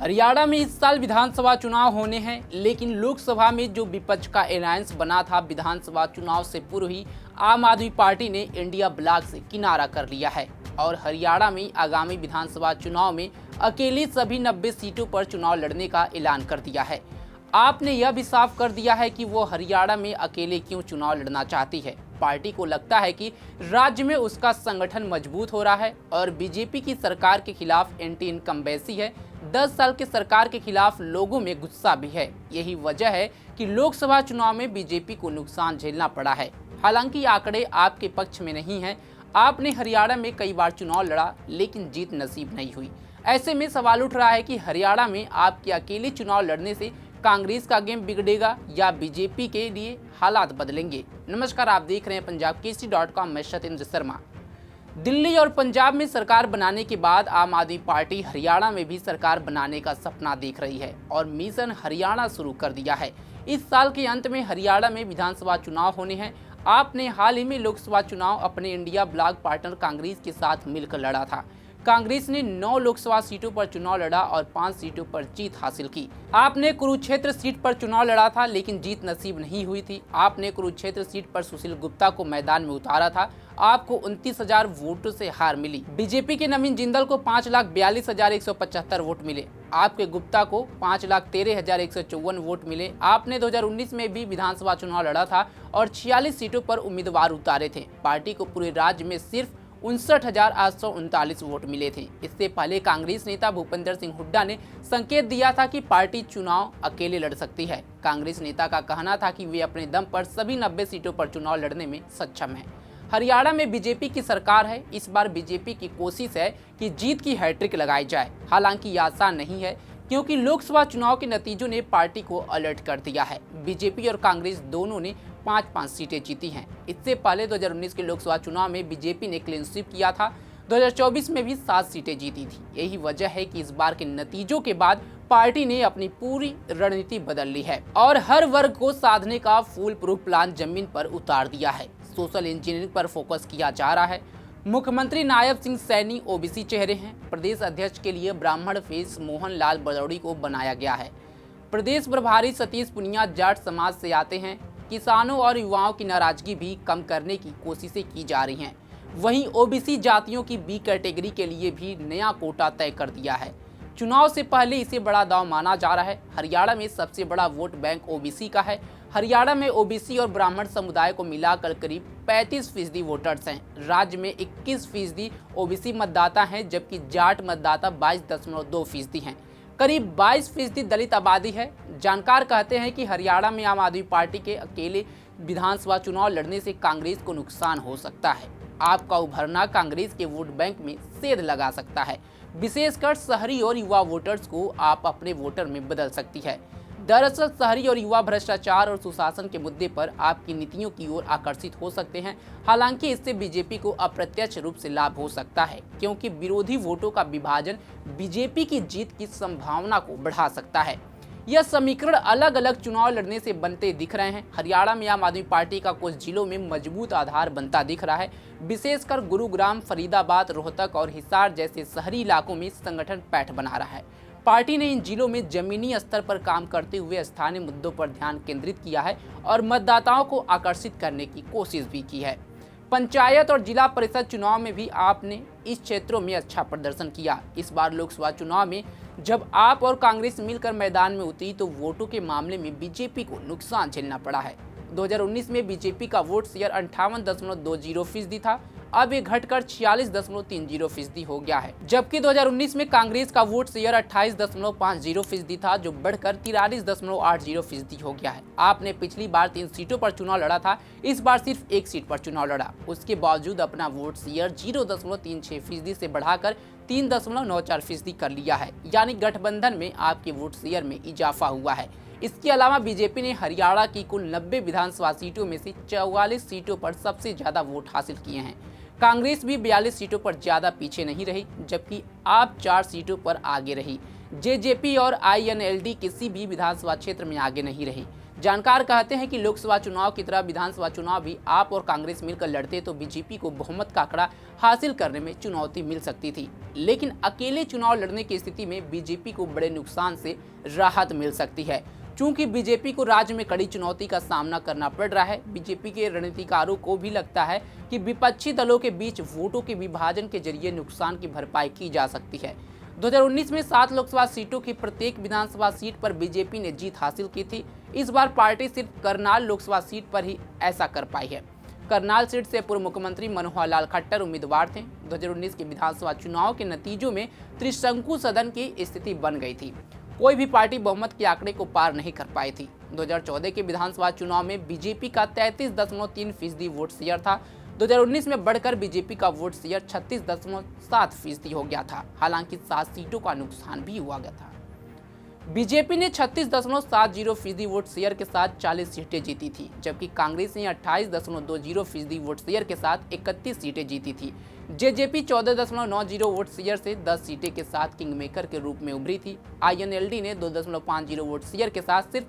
हरियाणा में इस साल विधानसभा चुनाव होने हैं, लेकिन लोकसभा में जो विपक्ष का अलायंस बना था, विधानसभा चुनाव से पूर्व ही आम आदमी पार्टी ने इंडिया ब्लॉक से किनारा कर लिया है और हरियाणा में आगामी विधानसभा चुनाव में अकेली सभी 90 सीटों पर चुनाव लड़ने का ऐलान कर दिया है। आपने यह भी साफ कर दिया है कि वो हरियाणा में अकेले क्यों चुनाव लड़ना चाहती है। पार्टी को लगता है कि राज्य में उसका संगठन मजबूत हो रहा है और बीजेपी की सरकार के खिलाफ एंटी इनकम्बेंसी है। 10 साल के सरकार के खिलाफ लोगों में गुस्सा भी है। यही वजह है कि लोकसभा चुनाव में बीजेपी को नुकसान झेलना पड़ा है। हालांकि आंकड़े आपके पक्ष में नहीं हैं। आपने हरियाणा में कई बार चुनाव लड़ा, लेकिन जीत नसीब नहीं हुई। ऐसे में सवाल उठ रहा है कि हरियाणा में आपके अकेले चुनाव लड़ने से कांग्रेस का गेम बिगड़ेगा या बीजेपी के लिए हालात बदलेंगे। नमस्कार, आप देख रहे हैं punjabkesari.com। मैं सत्येंद्र शर्मा। दिल्ली और पंजाब में सरकार बनाने के बाद आम आदमी पार्टी हरियाणा में भी सरकार बनाने का सपना देख रही है और मिशन हरियाणा शुरू कर दिया है। इस साल के अंत में हरियाणा में विधानसभा चुनाव होने हैं। आपने हाल ही में लोकसभा चुनाव अपने इंडिया ब्लॉक पार्टनर कांग्रेस के साथ मिलकर लड़ा था। कांग्रेस ने 9 लोकसभा सीटों पर चुनाव लड़ा और 5 सीटों पर जीत हासिल की। आपने कुरुक्षेत्र सीट पर चुनाव लड़ा था, लेकिन जीत नसीब नहीं हुई थी। आपने कुरुक्षेत्र सीट पर सुशील गुप्ता को मैदान में उतारा था। आपको 29,000 वोटों से हार मिली। बीजेपी के नवीन जिंदल को 5,42,175 वोट मिले। आपके गुप्ता को 5,13,154 वोट मिले। आपने 2019 में भी विधानसभा चुनाव लड़ा था और 46 सीटों पर उम्मीदवार उतारे थे। पार्टी को पूरे राज्य में सिर्फ 59,839 वोट मिले थे। इससे पहले कांग्रेस नेता भूपेंद्र सिंह हुड्डा ने संकेत दिया था कि पार्टी चुनाव अकेले लड़ सकती है। कांग्रेस नेता का कहना था कि वे अपने दम पर सभी 90 सीटों पर चुनाव लड़ने में सक्षम हैं। हरियाणा में बीजेपी की सरकार है। इस बार बीजेपी की कोशिश है कि जीत की हैट्रिक लगाई जाए। हालांकि यह आसान नहीं है, क्योंकि लोकसभा चुनाव के नतीजों ने पार्टी को अलर्ट कर दिया है। बीजेपी और कांग्रेस दोनों ने 5-5 सीटें जीती हैं। इससे पहले 2019 के लोकसभा चुनाव में बीजेपी ने क्लीन स्वीप किया था। 2024 में भी 7 सीटें जीती थी। यही वजह है कि इस बार के नतीजों के बाद पार्टी ने अपनी पूरी रणनीति बदल ली है और हर वर्ग को साधने का फुल प्रूफ प्लान जमीन पर उतार दिया है। सोशल इंजीनियरिंग पर फोकस किया जा रहा है। मुख्यमंत्री नायब सिंह सैनी ओबीसी चेहरे हैं। प्रदेश अध्यक्ष के लिए ब्राह्मण फेस मोहन लाल बरौड़ी को बनाया गया है। प्रदेश प्रभारी सतीश पुनिया जाट समाज से आते हैं। किसानों और युवाओं की नाराजगी भी कम करने की कोशिशें की जा रही हैं। वहीं ओबीसी जातियों की बी कैटेगरी के लिए भी नया कोटा तय कर दिया है। चुनाव से पहले इसे बड़ा दांव माना जा रहा है। हरियाणा में सबसे बड़ा वोट बैंक ओबीसी का है। हरियाणा में ओबीसी और ब्राह्मण समुदाय को मिलाकर करीब 35% वोटर्स हैं। राज्य में 21% ओबीसी मतदाता हैं, जबकि जाट मतदाता 22.2% हैं। करीब 22% दलित आबादी है। जानकार कहते हैं कि हरियाणा में आम आदमी पार्टी के अकेले विधानसभा चुनाव लड़ने से कांग्रेस को नुकसान हो सकता है। आपका उभरना कांग्रेस के वोट बैंक में सेध लगा सकता है। विशेषकर शहरी और युवा वोटर्स को आप अपने वोटर में बदल सकती है। दरअसल शहरी और युवा भ्रष्टाचार और सुशासन के मुद्दे पर आपकी नीतियों की ओर आकर्षित हो सकते हैं। हालांकि इससे बीजेपी को अप्रत्यक्ष रूप से लाभ हो सकता है, क्योंकि विरोधी वोटों का विभाजन बीजेपी की जीत की संभावना को बढ़ा सकता है। यह समीकरण अलग अलग चुनाव लड़ने से बनते दिख रहे हैं। हरियाणा में आम आदमी पार्टी का कुछ जिलों में मजबूत आधार बनता दिख रहा है। विशेषकर गुरुग्राम, फरीदाबाद, रोहतक और हिसार जैसे शहरी इलाकों में संगठन पैठ बना रहा है। पार्टी ने इन जिलों में जमीनी स्तर पर काम करते हुए स्थानीय मुद्दों पर ध्यान केंद्रित किया है और मतदाताओं को आकर्षित करने की कोशिश भी की है। पंचायत और जिला परिषद चुनाव में भी आपने इस क्षेत्रों में अच्छा प्रदर्शन किया। इस बार लोकसभा चुनाव में जब आप और कांग्रेस मिलकर मैदान में उतरी तो वोटों के मामले में बीजेपी को नुकसान झेलना पड़ा है। 2019 में बीजेपी का वोट शेयर 58.20% था। अब ये घटकर 46.30% हो गया है, जबकि 2019 में कांग्रेस का वोट शेयर 28.50% था, जो बढ़कर 43.80% हो गया है। आपने पिछली बार 3 सीटों पर चुनाव लड़ा था, इस बार सिर्फ 1 सीट पर चुनाव लड़ा। उसके बावजूद अपना वोट शेयर 0.36% से बढ़ाकर 3.94% कर लिया है। यानी गठबंधन में आपके वोट शेयर में इजाफा हुआ है। इसके अलावा बीजेपी ने हरियाणा की कुल 90 विधानसभा सीटों में से 44 सीटों पर सबसे ज्यादा वोट हासिल किए हैं। कांग्रेस भी 42 सीटों पर ज्यादा पीछे नहीं रही, जबकि आप 4 सीटों पर आगे रही। जेजेपी और आईएनएलडी किसी भी विधानसभा क्षेत्र में आगे नहीं रही। जानकार कहते हैं कि लोकसभा चुनाव की तरह विधानसभा चुनाव भी आप और कांग्रेस मिलकर लड़ते तो बीजेपी को बहुमत का आंकड़ा हासिल करने में चुनौती मिल सकती थी, लेकिन अकेले चुनाव लड़ने की स्थिति में बीजेपी को बड़े नुकसान से राहत मिल सकती है। चूंकि बीजेपी को राज्य में कड़ी चुनौती का सामना करना पड़ रहा है, बीजेपी के रणनीतिकारों को भी लगता है कि विपक्षी दलों के बीच वोटों के विभाजन के जरिए नुकसान की भरपाई की जा सकती है। 2019 में 7 लोकसभा सीटों की प्रत्येक विधानसभा सीट पर बीजेपी ने जीत हासिल की थी। इस बार पार्टी सिर्फ करनाल लोकसभा सीट पर ही ऐसा कर पाई है। करनाल सीट से पूर्व मुख्यमंत्री मनोहर लाल खट्टर उम्मीदवार थे। 2019 के विधानसभा चुनाव के नतीजों में त्रिशंकु सदन की स्थिति बन गई थी। कोई भी पार्टी बहुमत के आंकड़े को पार नहीं कर पाई थी। 2014 के विधानसभा चुनाव में बीजेपी का 33.3% वोट शेयर था। 2019 में बढ़कर बीजेपी का वोट शेयर 36.7% हो गया था। हालांकि 7 सीटों का नुकसान भी हुआ गया था। बीजेपी ने 36.70% वोट शेयर के साथ 40 सीटें जीती थी, जबकि कांग्रेस ने 28.20% वोट शेयर के साथ 31 सीटें जीती थी। जेजेपी 14.90 वोट शेयर से 10 सीटें के साथ किंगमेकर के रूप में उभरी थी। आईएनएलडी ने 2.50 वोट शेयर के साथ सिर्फ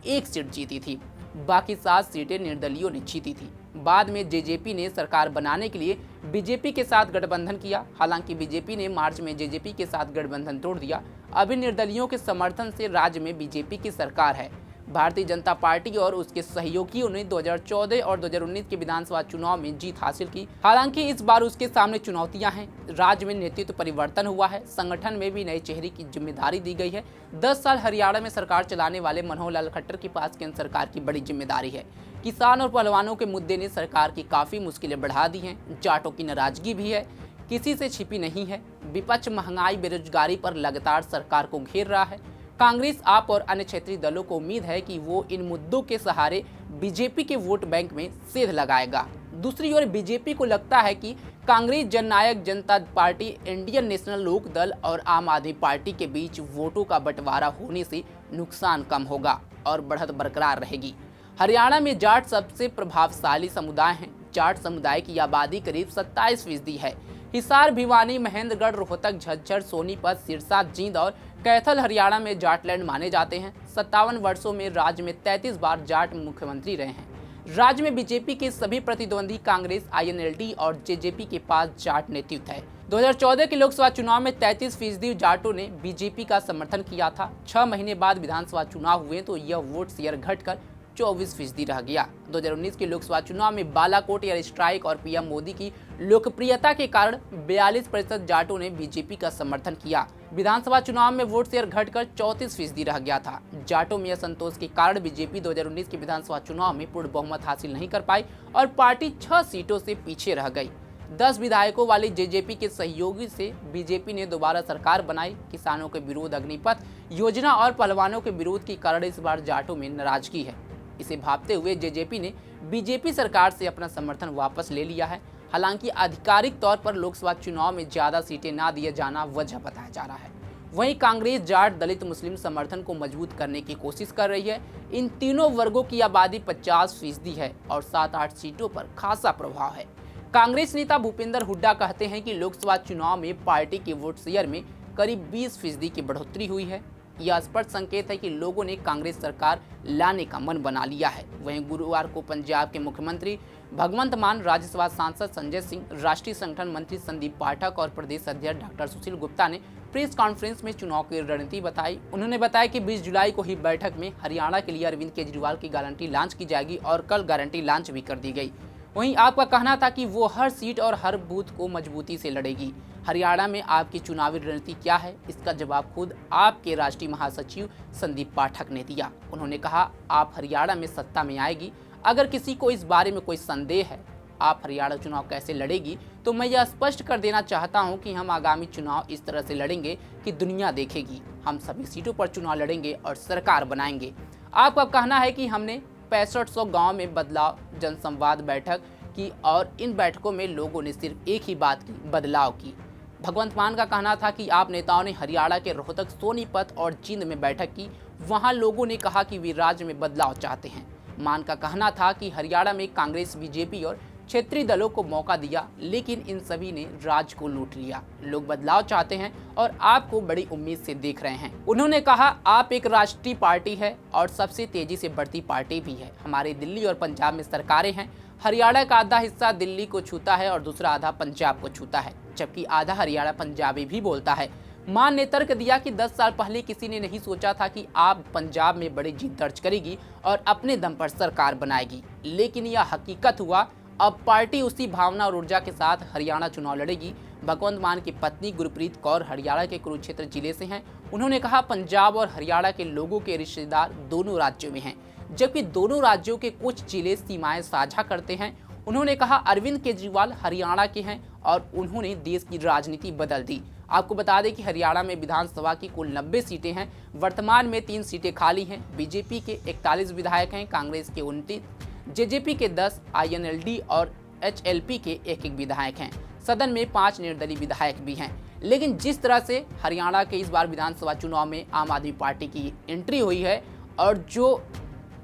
1 सीट जीती थी। बाकी 7 सीटें निर्दलीयों ने जीती थी। बाद में जेजेपी ने सरकार बनाने के लिए बीजेपी के साथ गठबंधन किया। हालांकि बीजेपी ने मार्च में जेजेपी के साथ गठबंधन तोड़ दिया। अभी निर्दलीयों के समर्थन से राज्य में बीजेपी की सरकार है। भारतीय जनता पार्टी और उसके सहयोगियों ने 2014 और 2019 के विधानसभा चुनाव में जीत हासिल की। हालांकि इस बार उसके सामने चुनौतियां हैं। राज्य में नेतृत्व परिवर्तन हुआ है, संगठन में भी नए चेहरे की जिम्मेदारी दी गई है। 10 साल हरियाणा में सरकार चलाने वाले मनोहर लाल खट्टर के पास केंद्र सरकार की बड़ी जिम्मेदारी है। किसान और पहलवानों के मुद्दे ने सरकार की काफी मुश्किलें बढ़ा दी हैं। जाटों की नाराजगी भी है, किसी से छिपी नहीं है। विपक्ष महंगाई, बेरोजगारी पर लगातार सरकार को घेर रहा है। कांग्रेस, आप और अन्य क्षेत्रीय दलों को उम्मीद है कि वो इन मुद्दों के सहारे बीजेपी के वोट बैंक में सेध लगाएगा। दूसरी ओर बीजेपी को लगता है कि कांग्रेस, जननायक जनता पार्टी, इंडियन नेशनल लोक दल और आम आदमी पार्टी के बीच वोटों का बंटवारा होने से नुकसान कम होगा और बढ़त बरकरार रहेगी। हरियाणा में जाट सबसे प्रभावशाली समुदाय हैं। जाट समुदाय की आबादी करीब 27% है। हिसार, भिवानी, महेंद्रगढ़, रोहतक, झज्जर, सोनीपत, सिरसा, जींद और कैथल हरियाणा में जाटलैंड माने जाते हैं। 57 वर्षों में राज्य में 33 बार जाट मुख्यमंत्री रहे हैं। राज्य में बीजेपी के सभी प्रतिद्वंदी कांग्रेस, आईएनएलडी और जेजेपी के पास जाट नेतृत्व है। 2014 के लोकसभा चुनाव में 33% जाटों ने बीजेपी का समर्थन किया था। 6 महीने बाद विधानसभा चुनाव हुए तो यह वोट शेयर घटकर 24% रह गया। 2019 के लोकसभा चुनाव में बालाकोट एयर स्ट्राइक और पीएम मोदी की लोकप्रियता के कारण 42% जाटों ने बीजेपी का समर्थन किया। विधानसभा चुनाव में वोट शेयर घटकर 34% रह गया था। जाटों में असंतोष के कारण बीजेपी 2019 के विधानसभा चुनाव में पूर्ण बहुमत हासिल नहीं कर पाई और पार्टी 6 सीटों से पीछे रह गई। 10 विधायकों वाली जेजेपी के सहयोगी से बीजेपी ने दोबारा सरकार बनाई। किसानों के विरोध, अग्निपथ योजना और पहलवानों के विरोध के कारण इस बार जाटों में नाराजगी है। इसे भांपते हुए जेजेपी ने बीजेपी सरकार से अपना समर्थन वापस ले लिया है। हालांकि आधिकारिक तौर पर लोकसभा चुनाव में ज्यादा सीटें ना दिए जाना वजह बताया जा रहा है। वहीं कांग्रेस जाट, दलित, मुस्लिम समर्थन को मजबूत करने की कोशिश कर रही है। इन तीनों वर्गों की आबादी 50% है और 7-8 सीटों पर खासा प्रभाव है। कांग्रेस नेता भूपेंद्र हुड्डा कहते हैं कि लोकसभा चुनाव में पार्टी के वोट शेयर में करीब 20% की बढ़ोतरी हुई है। यह स्पष्ट संकेत है कि लोगों ने कांग्रेस सरकार लाने का मन बना लिया है। वहीं गुरुवार को पंजाब के मुख्यमंत्री भगवंत मान, राज्यसभा सांसद संजय सिंह, राष्ट्रीय संगठन मंत्री संदीप पाठक और प्रदेश अध्यक्ष डॉक्टर सुशील गुप्ता ने प्रेस कॉन्फ्रेंस में चुनाव की रणनीति बताई। उन्होंने बताया कि 20 जुलाई को ही बैठक में हरियाणा के लिए अरविंद केजरीवाल की गारंटी लॉन्च की जाएगी और कल गारंटी लॉन्च भी कर दी गई। वहीं आपका कहना था कि वो हर सीट और हर बूथ को मजबूती से लड़ेगी। हरियाणा में आपकी चुनावी रणनीति क्या है, इसका जवाब खुद आपके राष्ट्रीय महासचिव संदीप पाठक ने दिया। उन्होंने कहा, आप हरियाणा में सत्ता में आएगी। अगर किसी को इस बारे में कोई संदेह है आप हरियाणा चुनाव कैसे लड़ेगी, तो मैं यह स्पष्ट कर देना चाहता हूं कि हम आगामी चुनाव इस तरह से लड़ेंगे कि दुनिया देखेगी। हम सभी सीटों पर चुनाव लड़ेंगे और सरकार बनाएंगे। आपका कहना है कि हमने 6500 गाँव में बदलाव जनसंवाद बैठक की और इन बैठकों में लोगों ने सिर्फ एक ही बात की, बदलाव की। भगवंत मान का कहना था कि आप नेताओं ने हरियाणा के रोहतक, सोनीपत और जींद में बैठक की। वहां लोगों ने कहा कि वे राज्य में बदलाव चाहते हैं। मान का कहना था कि हरियाणा में कांग्रेस, बीजेपी और क्षेत्रीय दलों को मौका दिया, लेकिन इन सभी ने राज को लूट लिया। लोग बदलाव चाहते हैं और आपको बड़ी उम्मीद से देख रहे हैं। उन्होंने कहा, आप एक राष्ट्रीय पार्टी है और सबसे तेजी से बढ़ती पार्टी भी है। हमारे दिल्ली और पंजाब में सरकारें हैं। हरियाणा का आधा हिस्सा दिल्ली को छूता है और दूसरा आधा पंजाब को छूता है, जबकि आधा हरियाणा पंजाबी भी बोलता है। मान ने तर्क दिया कि 10 साल पहले किसी ने नहीं सोचा था कि आप पंजाब में बड़ी जीत दर्ज करेगी और अपने दम पर सरकार बनाएगी, लेकिन यह हकीकत हुआ। अब पार्टी उसी भावना और ऊर्जा के साथ हरियाणा चुनाव लड़ेगी। भगवंत मान की पत्नी गुरप्रीत कौर हरियाणा के कुरुक्षेत्र जिले से हैं। उन्होंने कहा, पंजाब और हरियाणा के लोगों के रिश्तेदार दोनों राज्यों में हैं, जबकि दोनों राज्यों के कुछ जिले सीमाएं साझा करते हैं। उन्होंने कहा, अरविंद केजरीवाल हरियाणा के हैं और उन्होंने देश की राजनीति बदल दी। आपको बता दें कि हरियाणा में विधानसभा की कुल 90 सीटें हैं। वर्तमान में 3 सीटें खाली हैं। बीजेपी के 41 विधायक हैं, कांग्रेस के 29, जेजेपी के 10, INLD और HLP के 1-1 विधायक हैं। सदन में 5 निर्दलीय विधायक भी हैं। लेकिन जिस तरह से हरियाणा के इस बार विधानसभा चुनाव में आम आदमी पार्टी की एंट्री हुई है और जो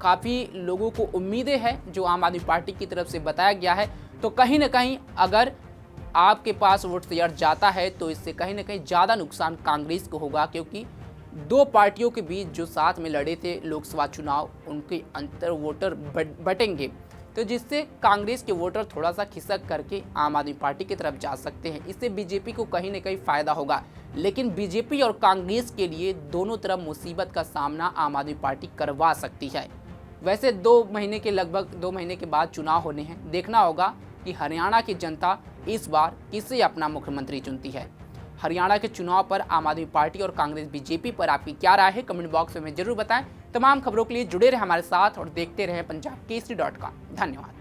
काफ़ी लोगों को उम्मीदें हैं जो आम आदमी पार्टी की तरफ से बताया गया है, तो कहीं ना कहीं अगर आपके पास वोट शेयर जाता है तो इससे कहीं ना कहीं ज़्यादा नुकसान कांग्रेस को होगा, क्योंकि दो पार्टियों के बीच जो साथ में लड़े थे लोकसभा चुनाव, उनके अंतर वोटर बटेंगे, तो जिससे कांग्रेस के वोटर थोड़ा सा खिसक करके आम आदमी पार्टी की तरफ जा सकते हैं। इससे बीजेपी को कहीं ना कहीं फ़ायदा होगा, लेकिन बीजेपी और कांग्रेस के लिए दोनों तरफ मुसीबत का सामना आम आदमी पार्टी करवा सकती है। वैसे 2 महीने के लगभग 2 महीने के बाद चुनाव होने हैं। देखना होगा कि हरियाणा की जनता इस बार किसे अपना मुख्यमंत्री चुनती है। हरियाणा के चुनाव पर आम आदमी पार्टी और कांग्रेस बीजेपी पर आपकी क्या राय है, कमेंट बॉक्स में जरूर बताएं। तमाम खबरों के लिए जुड़े रहे हमारे साथ और देखते रहें पंजाब केसरी.com। धन्यवाद।